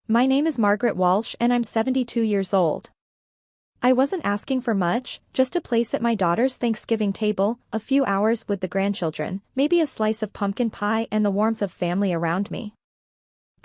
My name is Margaret Walsh and I'm 72 years old. I wasn't asking for much, just a place at my daughter's Thanksgiving table, a few hours with the grandchildren, maybe a slice of pumpkin pie and the warmth of family around me.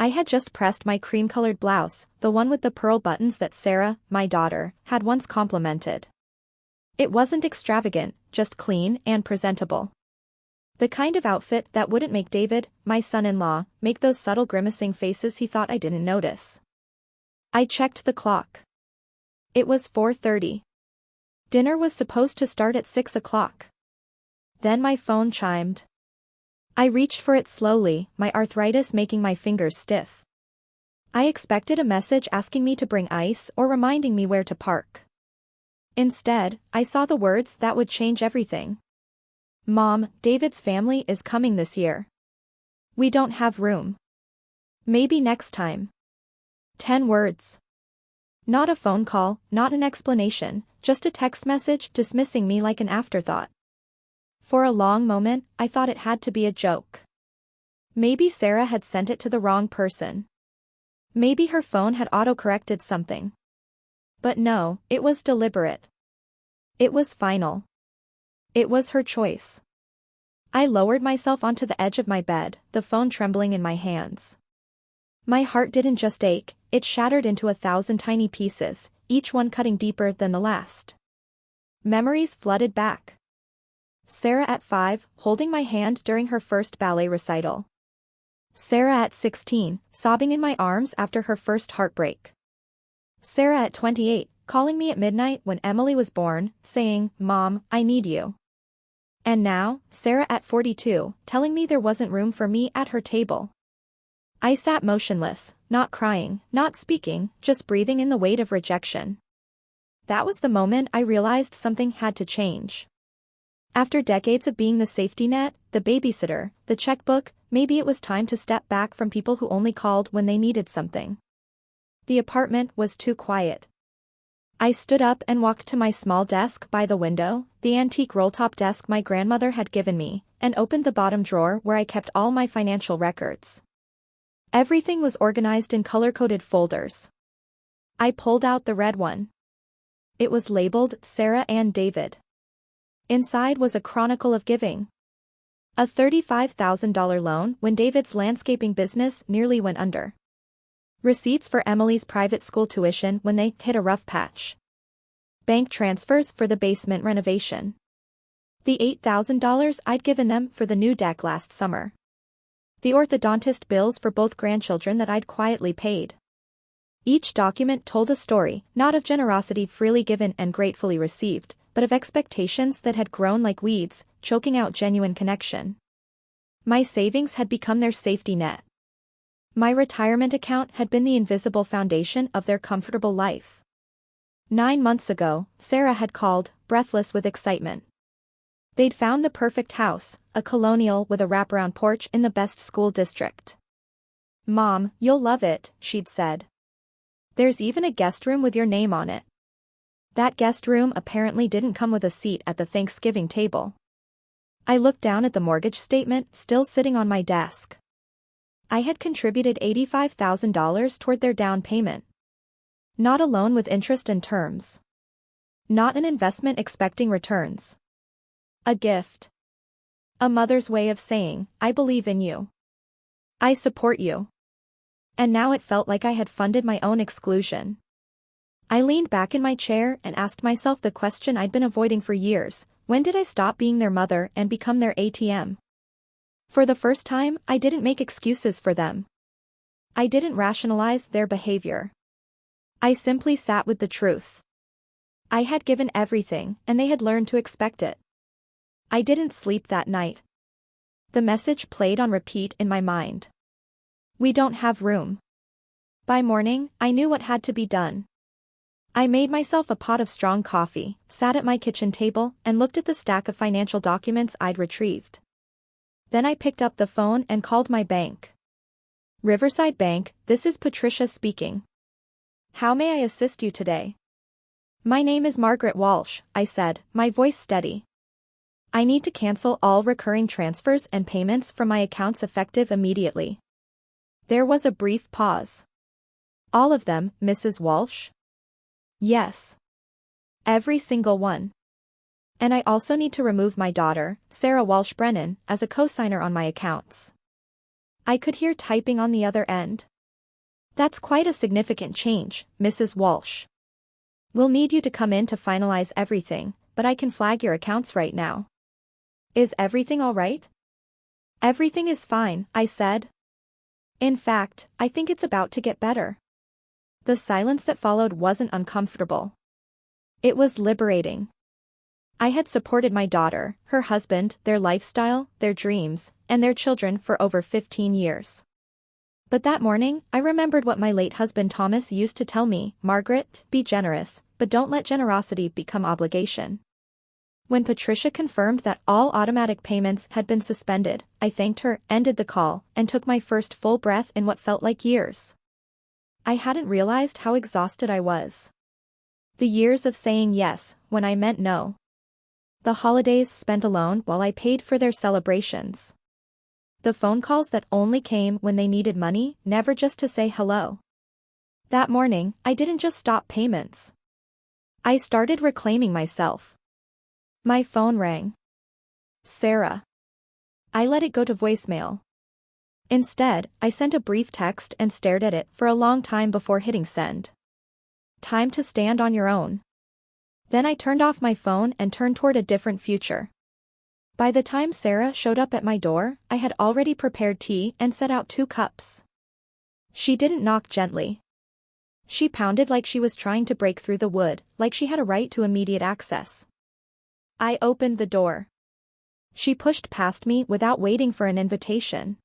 I had just pressed my cream-colored blouse, the one with the pearl buttons that Sarah, my daughter, had once complimented. It wasn't extravagant, just clean and presentable. The kind of outfit that wouldn't make David, my son-in-law, make those subtle grimacing faces he thought I didn't notice. I checked the clock. It was 4:30. Dinner was supposed to start at 6 o'clock. Then my phone chimed. I reached for it slowly, my arthritis making my fingers stiff. I expected a message asking me to bring ice or reminding me where to park. Instead, I saw the words that would change everything. Mom, David's family is coming this year. We don't have room. Maybe next time. 10 words. Not a phone call, not an explanation, just a text message dismissing me like an afterthought. For a long moment, I thought it had to be a joke. Maybe Sarah had sent it to the wrong person. Maybe her phone had autocorrected something. But no, it was deliberate. It was final. It was her choice. I lowered myself onto the edge of my bed, the phone trembling in my hands. My heart didn't just ache, it shattered into 1,000 tiny pieces, each one cutting deeper than the last. Memories flooded back. Sarah at 5, holding my hand during her first ballet recital. Sarah at 16, sobbing in my arms after her first heartbreak. Sarah at 28, calling me at midnight when Emily was born, saying, "Mom, I need you." And now, Sarah at 42, telling me there wasn't room for me at her table. I sat motionless, not crying, not speaking, just breathing in the weight of rejection. That was the moment I realized something had to change. After decades of being the safety net, the babysitter, the checkbook, maybe it was time to step back from people who only called when they needed something. The apartment was too quiet. I stood up and walked to my small desk by the window, the antique roll-top desk my grandmother had given me, and opened the bottom drawer where I kept all my financial records. Everything was organized in color-coded folders. I pulled out the red one. It was labeled Sarah and David. Inside was a chronicle of giving. A $35,000 loan when David's landscaping business nearly went under. Receipts for Emily's private school tuition when they hit a rough patch. Bank transfers for the basement renovation. The $8,000 I'd given them for the new deck last summer. The orthodontist bills for both grandchildren that I'd quietly paid. Each document told a story, not of generosity freely given and gratefully received, but of expectations that had grown like weeds, choking out genuine connection. My savings had become their safety net. My retirement account had been the invisible foundation of their comfortable life. 9 months ago, Sarah had called, breathless with excitement. They'd found the perfect house, a colonial with a wraparound porch in the best school district. "Mom, you'll love it," she'd said. "There's even a guest room with your name on it." That guest room apparently didn't come with a seat at the Thanksgiving table. I looked down at the mortgage statement still sitting on my desk. I had contributed $85,000 toward their down payment. Not a loan with interest and terms. Not an investment expecting returns. A gift. A mother's way of saying, "I believe in you. I support you." And now it felt like I had funded my own exclusion. I leaned back in my chair and asked myself the question I'd been avoiding for years: when did I stop being their mother and become their ATM? For the first time, I didn't make excuses for them. I didn't rationalize their behavior. I simply sat with the truth. I had given everything, and they had learned to expect it. I didn't sleep that night. The message played on repeat in my mind. We don't have room. By morning, I knew what had to be done. I made myself a pot of strong coffee, sat at my kitchen table, and looked at the stack of financial documents I'd retrieved. Then I picked up the phone and called my bank. "Riverside Bank, this is Patricia speaking. How may I assist you today?" "My name is Margaret Walsh," I said, my voice steady. "I need to cancel all recurring transfers and payments from my accounts effective immediately." There was a brief pause. All of them, Mrs. Walsh? Yes. Every single one. And I also need to remove my daughter, Sarah Walsh Brennan, as a cosigner on my accounts. I could hear typing on the other end. That's quite a significant change, Mrs. Walsh. We'll need you to come in to finalize everything, but I can flag your accounts right now. Is everything all right? Everything is fine, I said. In fact, I think it's about to get better. The silence that followed wasn't uncomfortable. It was liberating. I had supported my daughter, her husband, their lifestyle, their dreams, and their children for over 15 years. But that morning, I remembered what my late husband Thomas used to tell me, Margaret, be generous, but don't let generosity become obligation. When Patricia confirmed that all automatic payments had been suspended, I thanked her, ended the call, and took my first full breath in what felt like years. I hadn't realized how exhausted I was. The years of saying yes, when I meant no. The holidays spent alone while I paid for their celebrations. The phone calls that only came when they needed money, never just to say hello. That morning, I didn't just stop payments. I started reclaiming myself. My phone rang. Sarah. I let it go to voicemail. Instead, I sent a brief text and stared at it for a long time before hitting send. Time to stand on your own. Then I turned off my phone and turned toward a different future. By the time Sarah showed up at my door, I had already prepared tea and set out 2 cups. She didn't knock gently. She pounded like she was trying to break through the wood, like she had a right to immediate access. I opened the door. She pushed past me without waiting for an invitation.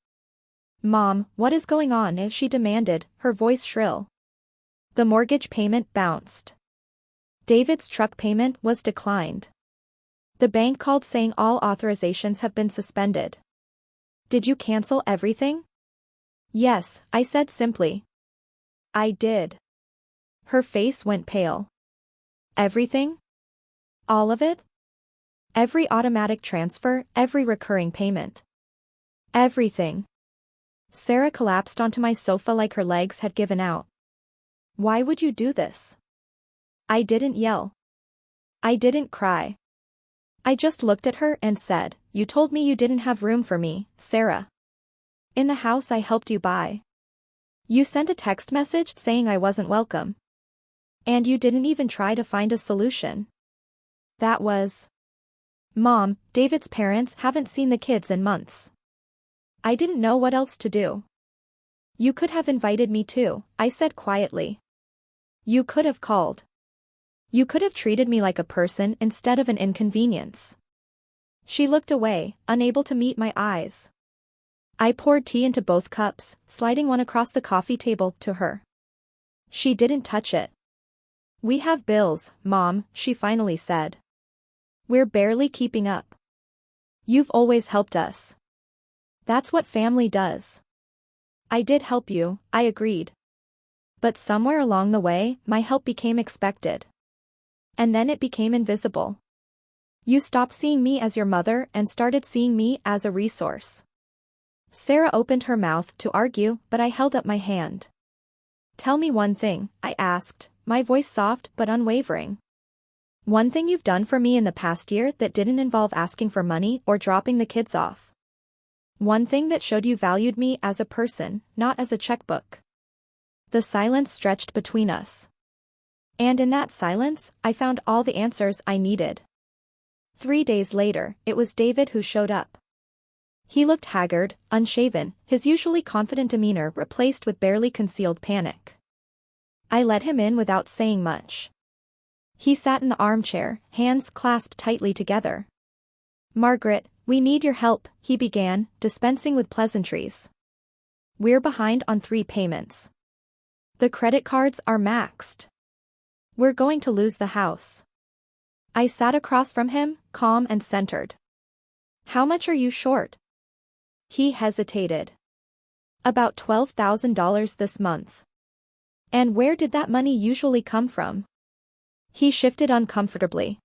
Mom, what is going on? She demanded, her voice shrill. The mortgage payment bounced. David's truck payment was declined. The bank called saying all authorizations have been suspended. Did you cancel everything? Yes, I said simply. I did. Her face went pale. Everything? All of it? Every automatic transfer, every recurring payment. Everything. Sarah collapsed onto my sofa like her legs had given out. Why would you do this? I didn't yell. I didn't cry. I just looked at her and said, you told me you didn't have room for me, Sarah. In the house I helped you buy. You sent a text message saying I wasn't welcome. And you didn't even try to find a solution. That was... Mom, David's parents haven't seen the kids in months. I didn't know what else to do. You could have invited me too, I said quietly. You could have called. You could have treated me like a person instead of an inconvenience. She looked away, unable to meet my eyes. I poured tea into both cups, sliding one across the coffee table to her. She didn't touch it. We have bills, Mom, she finally said. We're barely keeping up. You've always helped us. That's what family does. I did help you, I agreed. But somewhere along the way, my help became expected. And then it became invisible. You stopped seeing me as your mother and started seeing me as a resource. Sarah opened her mouth to argue, but I held up my hand. Tell me one thing, I asked, my voice soft but unwavering. One thing you've done for me in the past year that didn't involve asking for money or dropping the kids off. One thing that showed you valued me as a person, not as a checkbook. The silence stretched between us. And in that silence, I found all the answers I needed. 3 days later, it was David who showed up. He looked haggard, unshaven, his usually confident demeanor replaced with barely concealed panic. I let him in without saying much. He sat in the armchair, hands clasped tightly together. Margaret, we need your help, he began, dispensing with pleasantries. We're behind on 3 payments. The credit cards are maxed. We're going to lose the house. I sat across from him, calm and centered. How much are you short? He hesitated. About $12,000 this month. And where did that money usually come from? He shifted uncomfortably.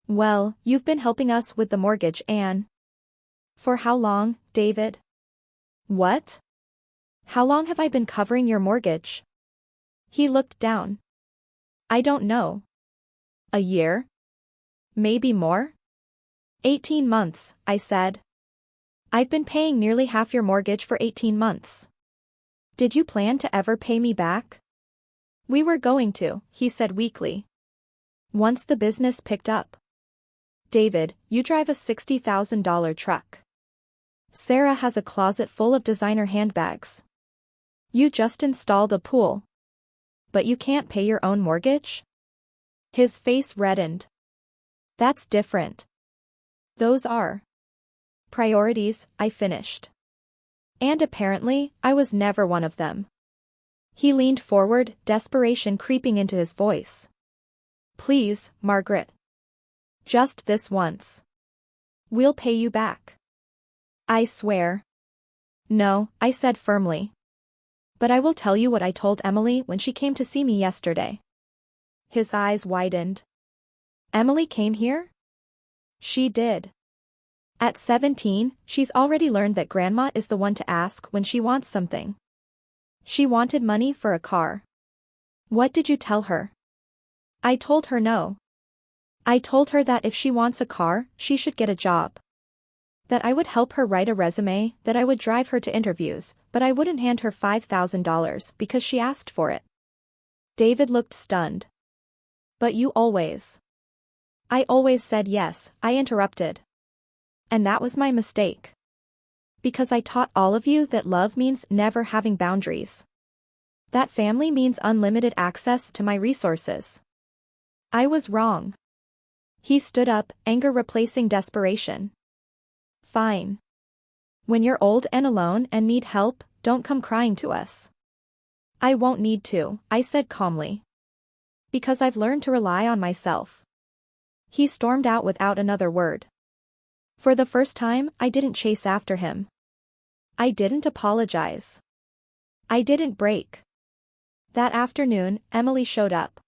Well, you've been helping us with the mortgage, Anne. For how long, David? What? How long have I been covering your mortgage? He looked down. I don't know. A year? Maybe more? 18 months, I said. I've been paying nearly half your mortgage for 18 months. Did you plan to ever pay me back? We were going to, he said weakly. Once the business picked up. David, you drive a $60,000 truck. Sarah has a closet full of designer handbags. You just installed a pool. But you can't pay your own mortgage? His face reddened. That's different. Those are priorities, I finished. And apparently, I was never one of them. He leaned forward, desperation creeping into his voice. Please, Margaret. Just this once. We'll pay you back. I swear. No, I said firmly. But I will tell you what I told Emily when she came to see me yesterday. His eyes widened. Emily came here? She did. At 17, she's already learned that grandma is the one to ask when she wants something. She wanted money for a car. What did you tell her? I told her no. I told her that if she wants a car, she should get a job. That I would help her write a resume, that I would drive her to interviews, but I wouldn't hand her $5,000 because she asked for it. David looked stunned. But you always. I always said yes, I interrupted. And that was my mistake. Because I taught all of you that love means never having boundaries. That family means unlimited access to my resources. I was wrong. He stood up, anger replacing desperation. Fine. When you're old and alone and need help, don't come crying to us. I won't need to, I said calmly. Because I've learned to rely on myself. He stormed out without another word. For the first time, I didn't chase after him. I didn't apologize. I didn't break. That afternoon, Emily showed up.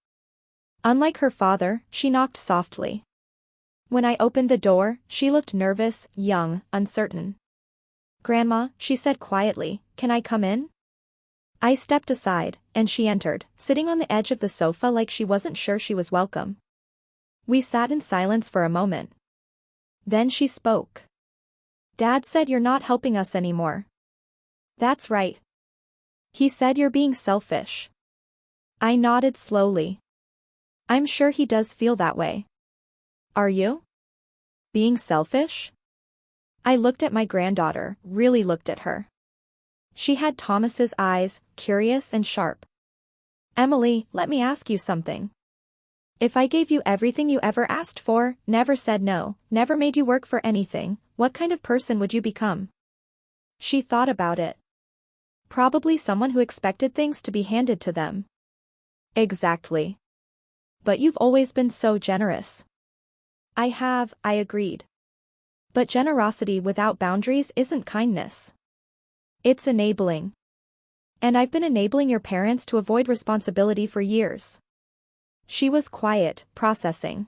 Unlike her father, she knocked softly. When I opened the door, she looked nervous, young, uncertain. Grandma, she said quietly, can I come in? I stepped aside, and she entered, sitting on the edge of the sofa like she wasn't sure she was welcome. We sat in silence for a moment. Then she spoke. Dad said you're not helping us anymore. That's right. He said you're being selfish. I nodded slowly. I'm sure he does feel that way. Are you? Being selfish? I looked at my granddaughter, really looked at her. She had Thomas's eyes, curious and sharp. Emily, let me ask you something. If I gave you everything you ever asked for, never said no, never made you work for anything, what kind of person would you become? She thought about it. Probably someone who expected things to be handed to them. Exactly. But you've always been so generous. I have, I agreed. But generosity without boundaries isn't kindness. It's enabling. And I've been enabling your parents to avoid responsibility for years. She was quiet, processing.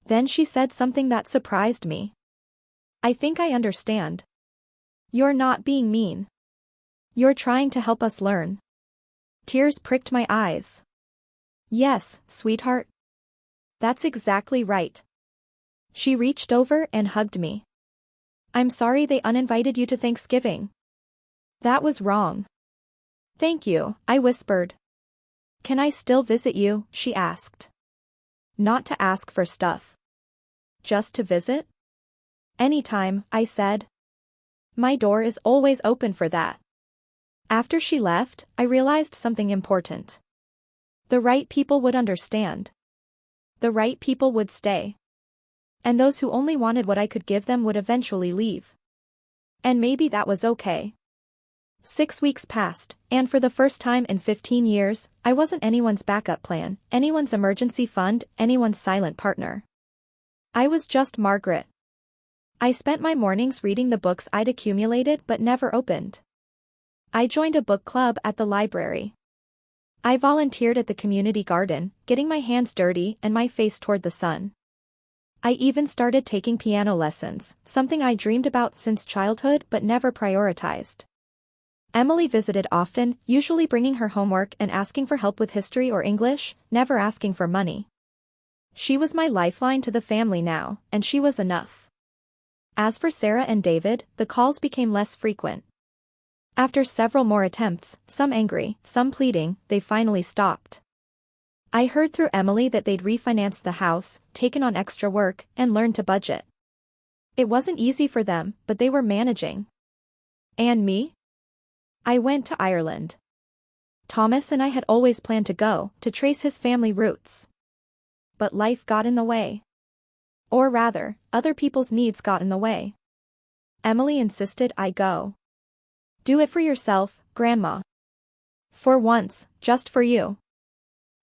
Then she said something that surprised me. I think I understand. You're not being mean. You're trying to help us learn. Tears pricked my eyes. Yes, sweetheart. That's exactly right. She reached over and hugged me. I'm sorry they uninvited you to Thanksgiving. That was wrong. Thank you, I whispered. Can I still visit you? She asked. Not to ask for stuff. Just to visit? Anytime, I said. My door is always open for that. After she left, I realized something important. The right people would understand. The right people would stay. And those who only wanted what I could give them would eventually leave. And maybe that was okay. 6 weeks passed, and for the first time in 15 years, I wasn't anyone's backup plan, anyone's emergency fund, anyone's silent partner. I was just Margaret. I spent my mornings reading the books I'd accumulated but never opened. I joined a book club at the library. I volunteered at the community garden, getting my hands dirty and my face toward the sun. I even started taking piano lessons, something I dreamed about since childhood but never prioritized. Emily visited often, usually bringing her homework and asking for help with history or English, never asking for money. She was my lifeline to the family now, and she was enough. As for Sarah and David, the calls became less frequent. After several more attempts, some angry, some pleading, they finally stopped. I heard through Emily that they'd refinanced the house, taken on extra work, and learned to budget. It wasn't easy for them, but they were managing. And me? I went to Ireland. Thomas and I had always planned to go, to trace his family roots. But life got in the way. Or rather, other people's needs got in the way. Emily insisted I go. Do it for yourself, Grandma. For once, just for you.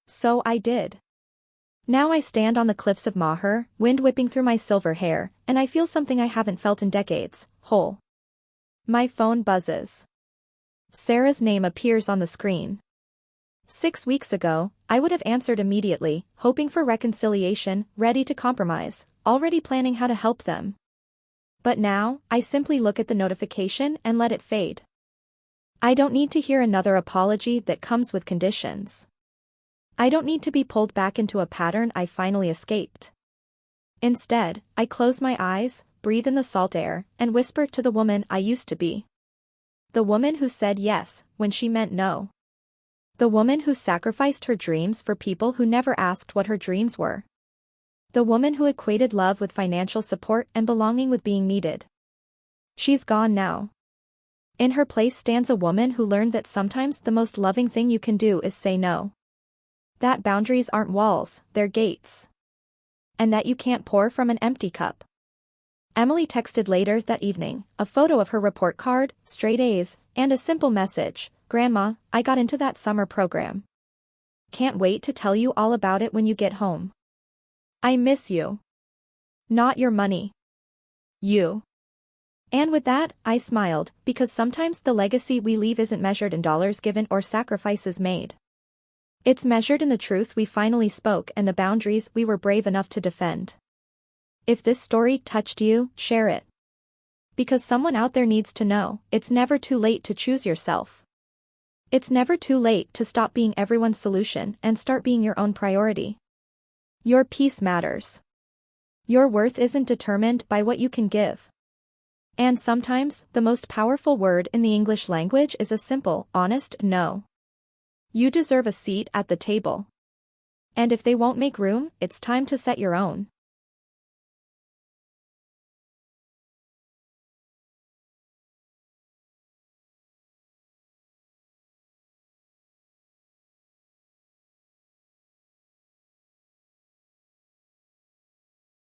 So I did. Now I stand on the cliffs of Maher, wind whipping through my silver hair, and I feel something I haven't felt in decades, whole. My phone buzzes. Sarah's name appears on the screen. 6 weeks ago, I would have answered immediately, hoping for reconciliation, ready to compromise, already planning how to help them. But now, I simply look at the notification and let it fade. I don't need to hear another apology that comes with conditions. I don't need to be pulled back into a pattern I finally escaped. Instead, I close my eyes, breathe in the salt air, and whisper to the woman I used to be. The woman who said yes, when she meant no. The woman who sacrificed her dreams for people who never asked what her dreams were. The woman who equated love with financial support and belonging with being needed. She's gone now. In her place stands a woman who learned that sometimes the most loving thing you can do is say no. That boundaries aren't walls, they're gates. And that you can't pour from an empty cup. Emily texted later that evening, a photo of her report card, straight A's, and a simple message, Grandma, I got into that summer program. Can't wait to tell you all about it when you get home. I miss you. Not your money. You. And with that, I smiled, because sometimes the legacy we leave isn't measured in dollars given or sacrifices made. It's measured in the truth we finally spoke and the boundaries we were brave enough to defend. If this story touched you, share it. Because someone out there needs to know, it's never too late to choose yourself. It's never too late to stop being everyone's solution and start being your own priority. Your peace matters. Your worth isn't determined by what you can give. And sometimes, the most powerful word in the English language is a simple, honest no. You deserve a seat at the table. And if they won't make room, it's time to set your own.